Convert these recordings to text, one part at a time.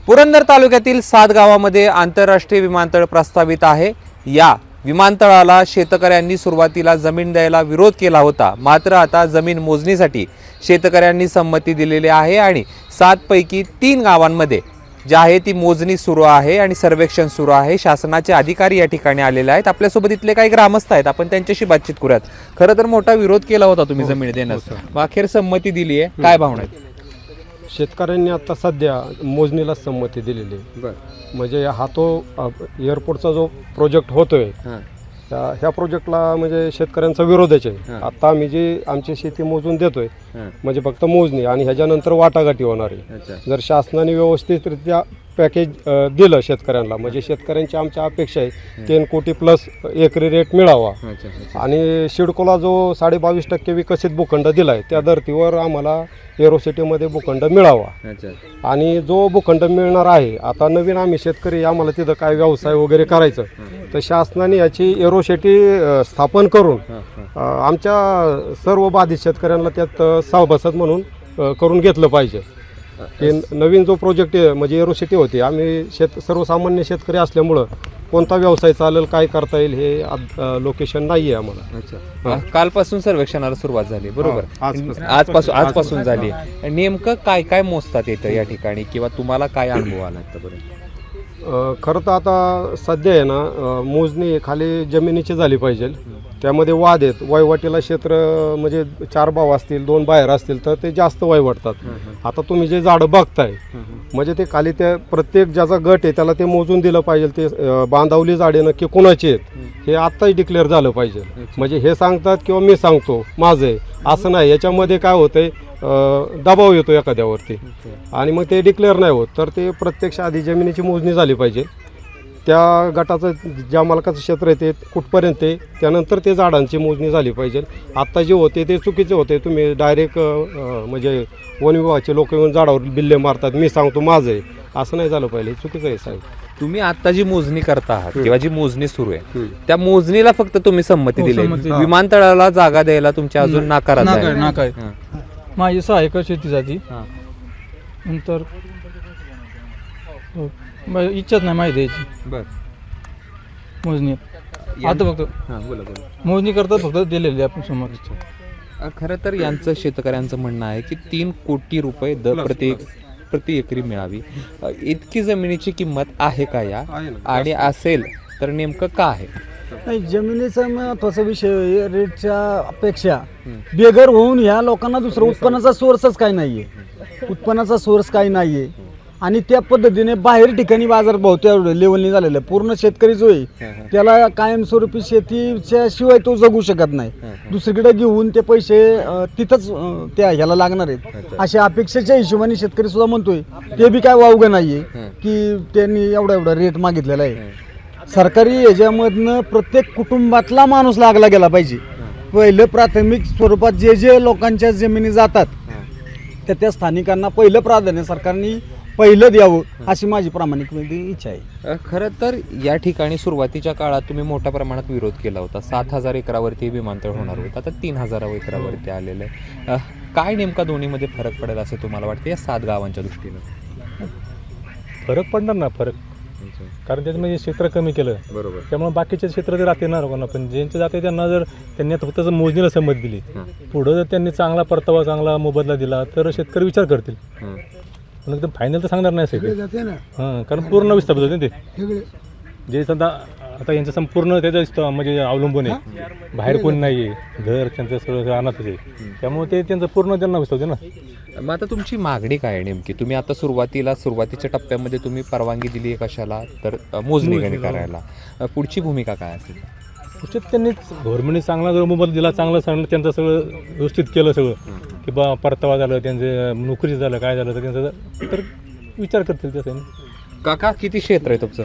पुरंदर तालुक्यातील 7 गावांमध्ये आंतरराष्ट्रीय विमानतळ प्रस्तावित आहे। या विमानतळाला शेतकऱ्यांनी सुरुवातीला जमीन द्यायला विरोध केला होता, मात्र आता जमीन मोजणीसाठी शेतकऱ्यांनी संमती दिलेली आहे आणि 7 पैकी 3 गावांमध्ये जे आहे ती मोजणी सुरू आहे आणि सर्वेक्षण सुरू आहे। शासनाचे अधिकारी या ठिकाणी आलेले आहेत। आपल्यासोबत इथले काही ग्रामस्थ आहेत, आपण त्यांच्याशी बातचीत करूयात। खरं तर मोठा विरोध केला होता तुम्ही जमीन देण्यास, अखेर संमती दिली आहे, काय भावना आहेत? शेतकऱ्यांनी आता सध्या मोजणीला संमती दिलेली आहे। म्हणजे हा तो एअरपोर्टचा जो प्रोजेक्ट होतोय ह्या प्रोजेक्टला म्हणजे शेतकऱ्यांचा विरोधच आहे। आता आम्ही जी आमची शेती मोजून देतोय म्हणजे फक्त मोजणी आणि ह्याच्यानंतर वाटाघाटी होणार आहे। जर शासनाने व्यवस्थितरित्या पॅकेज दिलं शेतकऱ्यांना, म्हणजे शेतकऱ्यांची आमच्या अपेक्षा आहे 3 कोटी प्लस एकरी रेट मिळावा आणि सिडकोला जो 22.5% विकसित भूखंड दिलाय त्या धर्तीवर आम्हाला एरोसिटीमध्ये भूखंड मिळावा आणि जो भूखंड मिळणार आहे, आता नवीन आम्ही शेतकरी आम्हाला तिथं काय व्यवसाय वगैरे करायचं तर शासनाने याची एरोसिटी स्थापन करून आमच्या सर्व बाधित शेतकऱ्यांना त्यात सभासद म्हणून करून घेतलं पाहिजे। की नवीन जो प्रोजेक्ट म्हणजे एरोसिटी होती, आम्ही सर्वसामान्य शेतकरी असल्यामुळं कोणता व्यवसाय चालेल, काय करता येईल हे लोकेशन नाही आहे आम्हाला। कालपासून सर्वेक्षणाला सुरुवात झाली, बरोबर? आजपासून झाली। नेमकं काय काय मोजतात येतं या ठिकाणी किंवा तुम्हाला काय अनुभव आला आतापर्यंत? खरं तर आता सध्या आहे ना, मोजणी खाली जमिनीची झाली पाहिजे। त्यामध्ये वाद आहेत, वहिवाटीला क्षेत्र म्हणजे 4 भाव असतील 2 बाहेर असतील तर ते जास्त वहिवाटतात। आता तुम्ही जे झाडं बघताय म्हणजे ते खाली त्या प्रत्येक ज्याचा गट आहे त्याला ते मोजून दिलं पाहिजे। ते बांधावली झाडे नक्की कुणाची आहेत हे आत्ताच डिक्लेअर झालं पाहिजे। म्हणजे हे सांगतात किंवा मी सांगतो माझं आहे असं नाही, याच्यामध्ये काय होतंय दबाव येतो एखाद्यावरती आणि मग ते डिक्लेअर नाही होत, तर ते प्रत्यक्ष आधी जमिनीची मोजणी झाली पाहिजे। त्या गटाचं ज्या मालकाचं क्षेत्र आहे ते कुठपर्यंत आहे, त्यानंतर ते झाडांची मोजणी झाली पाहिजे। आत्ता जे होते ते चुकीचे होते। तुम्ही डायरेक्ट म्हणजे वन विभागाचे लोक येऊन झाडावर बिल्ले मारतात, मी सांगतो माझं आहे, असं नाही झालं पाहिजे, चुकीचं आहे साहेब। तुम्ही आता जी मोजणी करता आहात किंवा जी मोजणी सुरू आहे त्या मोजणीला फक्त तुम्ही संमती दिली, विमानतळाला जागा द्यायला तुमच्या अजून नकार आहे? माझी 6 एकर शेती जाती, नंतर इच्छाच नाही माहिती द्यायची। बर, मोजणी आता फक्त मोजणी करतात, फक्त दिलेली आपण समोर। खरं तर यांचं शेतकऱ्यांचं म्हणणं आहे की 3 कोटी रुपये प्रति एकरी मिळावी। इतकी जमिनीची किंमत आहे का या, आणि असेल तर नेमकं का आहे? नाही, जमिनीचा महत्वाचा विषय रेटच्या अपेक्षा बेघर होऊन ह्या लोकांना दुसरा उत्पन्नाचा सोर्सच काही नाहीये, उत्पन्नाचा सोर्स काही नाहीये आणि त्या पद्धतीने बाहेर ठिकाणी बाजारभाव त्या लेवलनी झालेला आहे। पूर्ण शेतकरी जो आहे त्याला कायमस्वरूपी शेतीच्या शिवाय तो जगू शकत नाही, दुसरीकडे घेऊन ते पैसे तिथंच त्या ह्याला लागणार आहेत अशा अपेक्षेच्या हिशोबाने शेतकरी सुद्धा म्हणतोय। ते बी काय वावगं नाहीये की त्यांनी एवढा रेट मागितलेला आहे। सरकारी ह्याच्यामधनं प्रत्येक कुटुंबातला माणूस लागला गेला पाहिजे। पहिलं प्राथमिक स्वरूपात जे लोकांच्या जमिनी जातात त्या स्थानिकांना पहिलं प्राधान्य सरकारने पहिलं द्यावं अशी माझी प्रामाणिक इच्छा आहे। खरं तर या ठिकाणी सुरुवातीच्या काळात तुम्ही मोठ्या प्रमाणात विरोध केला होता। 7,000 एकरावरती विमानतळ होणार होतं, आता 3,000 एकरावरती आलेलं आहे। काय नेमका दोन्हीमध्ये फरक पडेल असं तुम्हाला वाटतं या 7 गावांच्या दृष्टीनं? फरक पडणार ना, फरक, कारण त्याच्यामध्ये क्षेत्र कमी केलं, बरोबर, त्यामुळे बाकीचे क्षेत्र जर राहते ना लोकांना, पण ज्यांचे जाते त्यांना जर त्यांनी फक्त मोजणीला संमती दिली, पुढं जर त्यांनी चांगला परतावा चांगला मोबदला दिला तर शेतकरी विचार करतील। पण एकदम फायनल तर सांगणार नाही सगळे, कारण पूर्ण विस्थापित होते ते जे सध्या आता यांचं संपूर्ण त्याचं म्हणजे अवलंबून आहे, बाहेर कोणी नाही आहे, घर त्यांचं सगळं अनाथच आहे, त्यामुळे ते त्यांचं पूर्ण त्यांना विस्थापित होते ना। मग आता तुमची मागणी काय आहे नेमकी? तुम्ही आता सुरुवातीच्या टप्प्यामध्ये तुम्ही परवानगी दिली आहे कशाला, तर मोजणी करायला, पुढची भूमिका काय असेल? त्यांनी गव्हर्नमेंटने चांगला जर मोबदला दिला, चांगलं सांगलं, त्यांचं सगळं व्यवस्थित केलं सगळं की बा परतावा झालं, त्यांचं नोकरी झालं, काय झालं तर त्यांचं तर विचार करतील तसं। काका, किती क्षेत्र आहे तुमचं?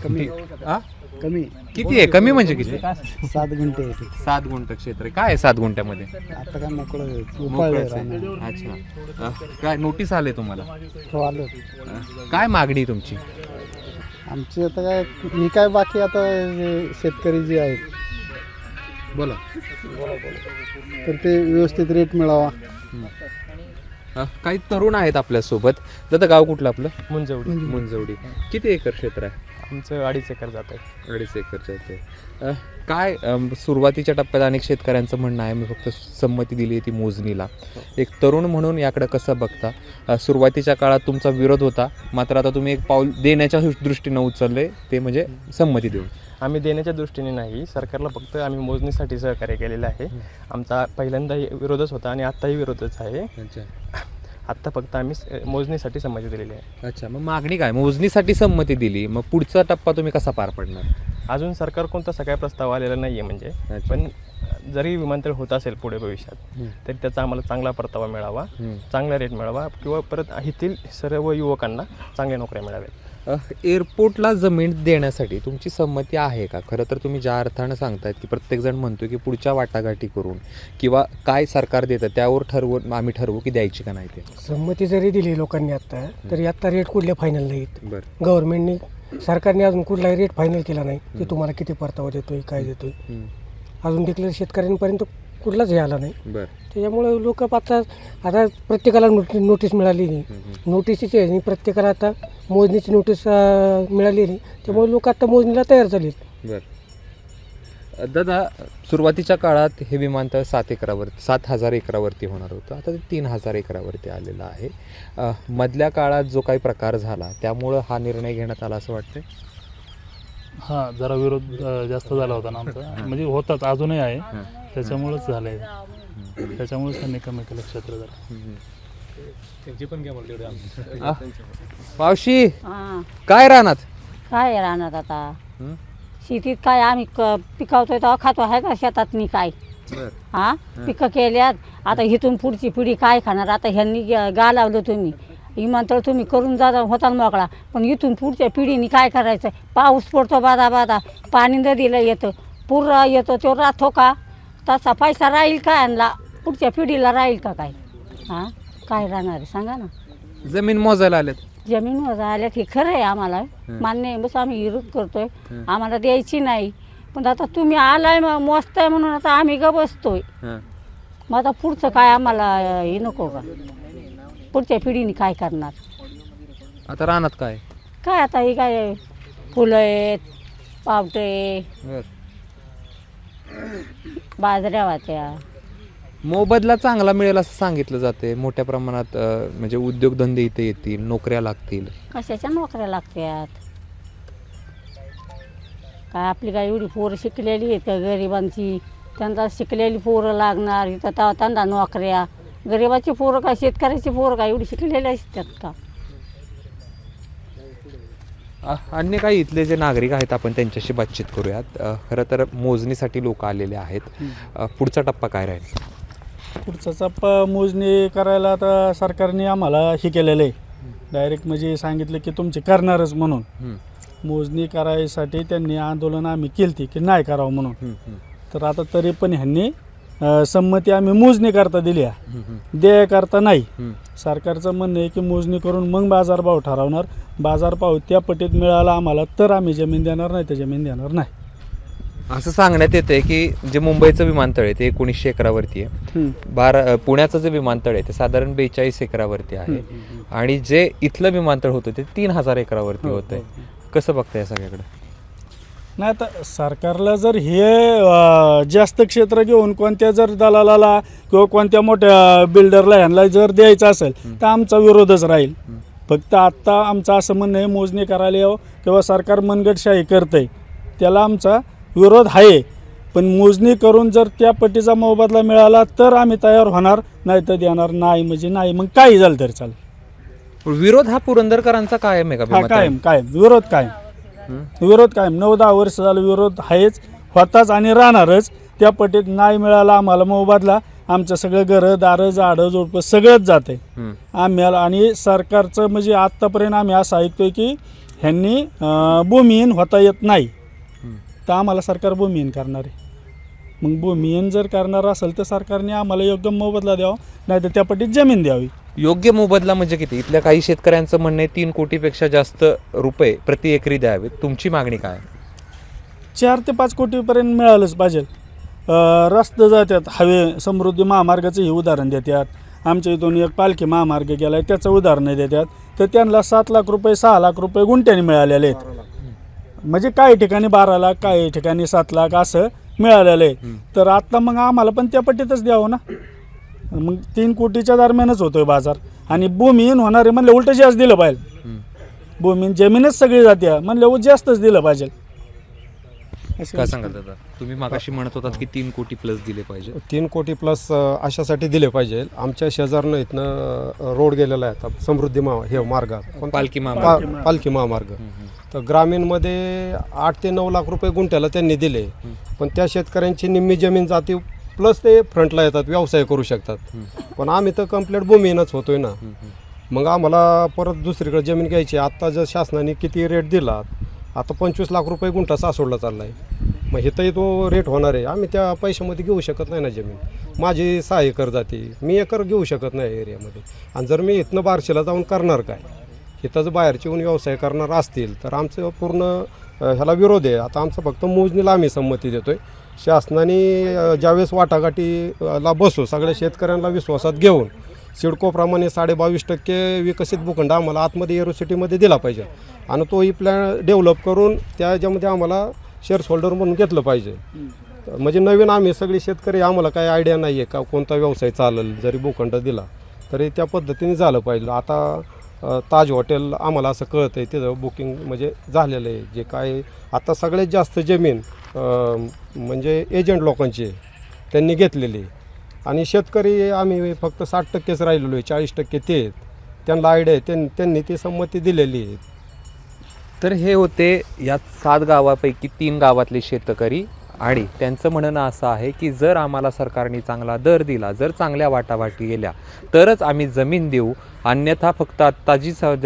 कमी किती आहे? कमी म्हणजे किती? 7 गुंठे 7 गुंठ क्षेत्र आहे। काय आहे 7 गुंठ्यामध्ये? आता काय मोकळं अच्छा, काय नोटीस आले तुम्हाला? हो, आलं। काय मागणी तुमची? आमची आता काय मी काय बाकी आता शेतकरी जे आहेत बोला, तर ते व्यवस्थित रेट मिळावा काही तरुण आहेत आपल्यासोबत. दादा गाव कुठलं आपलं? मुंजवडी. मुंजवडी. किती एकर क्षेत्र आहे? आमचं 2.5 एकर जात आहे. 2.5 एकरचं आहे ते. काय सुरुवातीच्या टप्प्यात अनेक शेतकऱ्यांचं म्हणणं आहे, मी फक्त संमती दिली आहे ती मोजणीला. एक तरुण म्हणून याकडे कसं बघता? सुरुवातीच्या काळात तुमचा विरोध होता, मात्र आता तुम्ही एक पाऊल देण्याच्या दृष्टीनं उचलले, ते म्हणजे संमती देऊन. आम्ही देण्याच्या दृष्टीने नाही, सरकारला फक्त आम्ही मोजणीसाठी सहकार्य केलेलं आहे. आमचा पहिल्यांदाही विरोधच होता आणि आत्ताही विरोधच आहे. आत्ता फक्त आम्ही मोजणीसाठी संमती दिलेली आहे. अच्छा, मग मागणी काय? मोजणीसाठी संमती दिली, मग पुढचा टप्पा तुम्ही कसा पार पडणार? अजून सरकार कोणता सगळा प्रस्ताव आलेला नाही आहे म्हणजे, पण जरी विमानतळ होत असेल पुढे भविष्यात तरी त्याचा आम्हाला चांगला परतावा मिळावा, चांगला रेट मिळावा किंवा परत येथील सर्व युवकांना चांगल्या नोकऱ्या मिळाव्यात. एअरपोर्टला जमीन देण्यासाठी तुमची संमती आहे का? खरं तर तुम्ही ज्या अर्थानं सांगतायत की प्रत्येकजण म्हणतो की पुढच्या वाटाघाटी करून किंवा काय सरकार देतं त्यावर ठरवून आम्ही ठरवू की द्यायची का नाही. ते संमती जरी दिली लोकांनी आत्ता, तरी आत्ता रेट कुठले फायनल नाहीत. बरं. गव्हर्नमेंटने सरकारने अजून कुठलाही रेट फायनल केला नाही की तुम्हाला किती परतावा देतोय काय देतोय. अजून डिक्लेअर शेतकऱ्यांपर्यंत कुठलाच हे आला नाही. बरं. त्याच्यामुळे लोक आता प्रत्येकाला नोटीस मिळाली नाही. नोटीसची आहे प्रत्येकाला आता मोजणीची नोटीस मिळाली नाही. त्यामुळे लोक आता मोजणीला तयार झाले. बरं. दादा, सुरुवातीच्या काळात हे विमानतळ 7,000 एकरावरती होणार होतं, आता ते 3,000 एकरावरती आलेलं आहे. मधल्या काळात जो काही प्रकार झाला त्यामुळं हा निर्णय घेण्यात आला असं वाटतंय? हां, जरा विरोध जास्त झाला होता ना आमचा, म्हणजे होताच, अजूनही आहे, त्याच्यामुळेच झालंय. त्याच्यामुळेच त्यांनी कमी केलं क्षेत्र जरा. त्यांची पण घ्या म्हणले मावशी, काय राहणार? काय राहणार आता शेतीत काय आम्ही पिकवतोय तेव्हा खातो आहे का शेतात मी काय? हा, पिकं केल्यात, आता इथून पुढची पिढी काय खाणार? आता ह्यांनी गालावलं तुम्ही विमानतळ तुम्ही करून जा होता मोकळा, पण इथून पुढच्या पिढीने काय करायचं? पाऊस पडतो बादा बादा, पाणी नदीला येतं, पूर येतो, तो राहतो का? तसा पैसा राहील का आणला? पुढच्या पिढीला राहील का काय? हां, काय राहणार आहे सांगा ना. जमीन मोजायला आलेत. जमीन मोजायला आल्यात हे खरं आहे, आम्हाला मान्य आहे, बस आम्ही विरोध करतोय, आम्हाला द्यायची नाही. पण आता तुम्ही आलाय मग मोजताय म्हणून आता आम्ही ग बसतोय. मग आता पुढचं काय आम्हाला हे नको का? पुढच्या पिढीने काय करणार? आता राहणार काय? काय आता हे काय फुलं आहेत, पावटे, बाजऱ्या वाट्या. मोबदला चांगला मिळेल असं सांगितलं जाते. मोठ्या प्रमाणात म्हणजे उद्योगधंदे इथे येतील, नोकऱ्या लागतील. कशाच्या नोकऱ्या लागतात? काय आपली काय एवढी पोरं शिकलेली आहेत का गरिबांची? त्यांना शिकलेली पोरं लागणार इथं, त्यांना नोकऱ्या. गरिबाची पोरं काय, शेतकऱ्याची पोरं काय एवढी शिकलेली असतात का? अन्य काही इथले जे नागरिक आहेत आपण त्यांच्याशी बातचीत करूयात. खरं तर मोजणीसाठी लोक आलेले आहेत. पुढचा टप्पा काय राहील? पुढचा टप्पा मोजणी करायला आता सरकारने आम्हाला हे केलेलं आहे, डायरेक्ट म्हणजे सांगितलं की तुमची करणारच म्हणून. मोजणी करायसाठी त्यांनी आंदोलन आम्ही केली की नाही करावं म्हणून. तर आता तरी पण ह्यांनी संमती आम्ही मोजणी करता दिली आहे, देय करता नाही. सरकारचं म्हणणं आहे की मोजणी करून मग बाजारभाव ठरवणार, बाजारभाव त्या पटीत मिळाला आम्हाला तर आम्ही जमीन देणार, नाही तर जमीन देणार नाही. असं सांगण्यात येतंय की जे मुंबईचं विमानतळ आहे ते 1900 एकरावरती आहे. पुण्याचं जे विमानतळ आहे ते साधारण 42 एकरावरती आहे आणि जे इथलं विमानतळ होतं ते 3,000 एकरावरती होतं आहे. कसं बघताय सगळ्याकडे? नाही, आता सरकारला जर हे जास्त क्षेत्र घेऊन कोणत्या जर दलालाला किंवा कोणत्या मोठ्या बिल्डरला ह्यांना जर द्यायचं असेल तर आमचा विरोधच राहील. फक्त आत्ता आमचं असं म्हणणं आहे मोजणी करायला यावं किंवा सरकार मनगटशाही करतंय त्याला आमचा विरोध आहे. पण मोजणी करून जर त्या पटीचा मोबदला मिळाला तर आम्ही तयार होणार, नाही तर देणार नाही म्हणजे नाही. मग काही झालं तरी चालेल. विरोध हा पुरंदरकरांचा कायम आहे का? कायम कायम विरोध कायम, विरोध कायम. 9-10 वर्ष झालं विरोध आहेच, होताच आणि राहणारच. त्या पटीत नाही मिळाला आम्हाला मोबदला, आमचं सगळं घरं दारं झाडं झोडपं सगळंच जाते आम्हाला. आणि सरकारचं म्हणजे आत्तापर्यंत आम्ही असं ऐकतोय की ह्यांनी भूमिहीन होता येत नाही, तर आम्हाला सरकार भूमिहीन करणार आहे. मग भूमिहीन जर करणार असेल तर सरकारने आम्हाला योग्य मोबदला द्यावा, नाही तर त्या पटीत जमीन द्यावी. योग्य मोबदला म्हणजे किती? इथल्या काही शेतकऱ्यांचं म्हणणं आहे 3 कोटीपेक्षा जास्त रुपये प्रति एकरी द्यावेत. तुमची मागणी काय? 4 ते 5 कोटीपर्यंत मिळालंच पाहिजे. रस्ते जातात, हवे समृद्धी महामार्गाचं हे उदाहरण देतात. आमच्या इथून एक पालखी महामार्ग गेला आहे त्याचं उदाहरण देतात, तर त्यांना 7 लाख रुपये 6 लाख रुपये गुंठ्याने मिळालेले आहेत. म्हणजे काही ठिकाणी 12 लाख, काही ठिकाणी 7 लाख असं मिळालेलं आहे. तर आता मग आम्हाला पण त्या पट्टीतच द्यावं ना. मग 3 कोटीच्या दरम्यानच होतोय बाजार. आणि भूमिहीन होणारे म्हणले उलट जास्त दिलं पाहिजे. भूमिहीन जमीनच सगळी जाते म्हणले जास्तच दिलं पाहिजे. काय सांगाल दादा, तुम्ही मागाशी म्हणत होतात की 3 कोटी प्लस दिले पाहिजे. 3 कोटी प्लस अशासाठी दिले पाहिजे. आमच्या शेजारनं इथनं रोड गेलेला आहे आता समृद्धी हे मार्ग पालखी महामार्ग. पालखी महामार्ग. तर ग्रामीणमध्ये 8 ते 9 लाख रुपये गुंठ्याला त्यांनी दिले. पण त्या शेतकऱ्यांची निम्मी जमीन जाते प्लस ते फ्रंटला येतात, व्यवसाय करू शकतात. पण आम्ही तर कंप्लीट भूमिहीनच होतोय ना. मग आम्हाला परत दुसरीकडे जमीन घ्यायची. आत्ता जर शासनाने किती रेट दिला, आता 25 लाख रुपये गुंठा सासवडला चालला आहे. मग इथंही तो रेट होणार आहे. आम्ही त्या पैशामध्ये घेऊ शकत नाही ना जमीन. माझी 6 एकर जाते, मी एकर घेऊ शकत नाही एरियामध्ये. आणि जर मी इथनं बार्शीला जाऊन करणार काय, इथं जर बाहेरचे येऊन व्यवसाय करणार असतील तर आमचं पूर्ण ह्याला विरोध आहे. आता आमचं फक्त मोजणीला आम्ही संमती देतोय. शासनाने ज्यावेळेस वाटाघाटीला बसू सगळ्या शेतकऱ्यांना विश्वासात घेऊन सिडकोप्रमाणे 22.5% विकसित भूखंड आम्हाला आतमध्ये एरोसिटीमध्ये दिला पाहिजे. आणि तोही प्लॅन डेव्हलप करून त्याच्यामध्ये आम्हाला शेअर्स होल्डर म्हणून घेतलं पाहिजे. म्हणजे नवीन आम्ही सगळे शेतकरी, आम्हाला काही आयडिया नाही आहे का कोणता व्यवसाय चालेल. जरी भूखंड दिला तरी त्या पद्धतीने झालं पाहिजे. आता ताज हॉटेल आम्हाला असं कळतं आहे तिथं बुकिंग म्हणजे झालेलं आहे. जे काय आता सगळ्यात जास्त जमीन म्हणजे एजंट लोकांची त्यांनी घेतलेली. आणि शेतकरी आम्ही फक्त 60%च राहिलेलो आहे. 40% ते त्यांना आयडिया आहे, त्यांनी ती संमती दिलेली आहे. तर हे होते या 7 गावापैकी 3 गावातले शेतकरी. आणि त्यांचं म्हणणं असं आहे की जर आम्हाला सरकारने चांगला दर दिला, जर चांगल्या वाटाघाटी गेल्या तरच आम्ही जमीन देऊ. अन्यथा फक्त आत्ता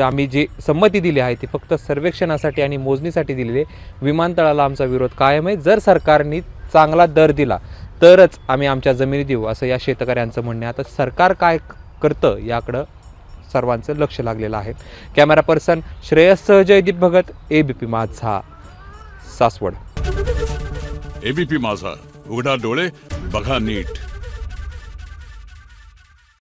आम्ही जी संमती दिली आहे ती फक्त सर्वेक्षणासाठी आणि मोजणीसाठी दिलेली आहे. विमानतळाला आमचा विरोध कायम आहे. जर सरकारने चांगला दर दिला तरच आम्ही आमच्या जमिनी देऊ असं या शेतकऱ्यांचं म्हणणं आहे. आता सरकार काय करतं याकडं सर्वांचं लक्ष लागलेलं आहे. कॅमेरा पर्सन श्रेयससह जयदीप भगत, ABP माझा, सासवड. ABP माझा, उघडा डोळे बघा नीट.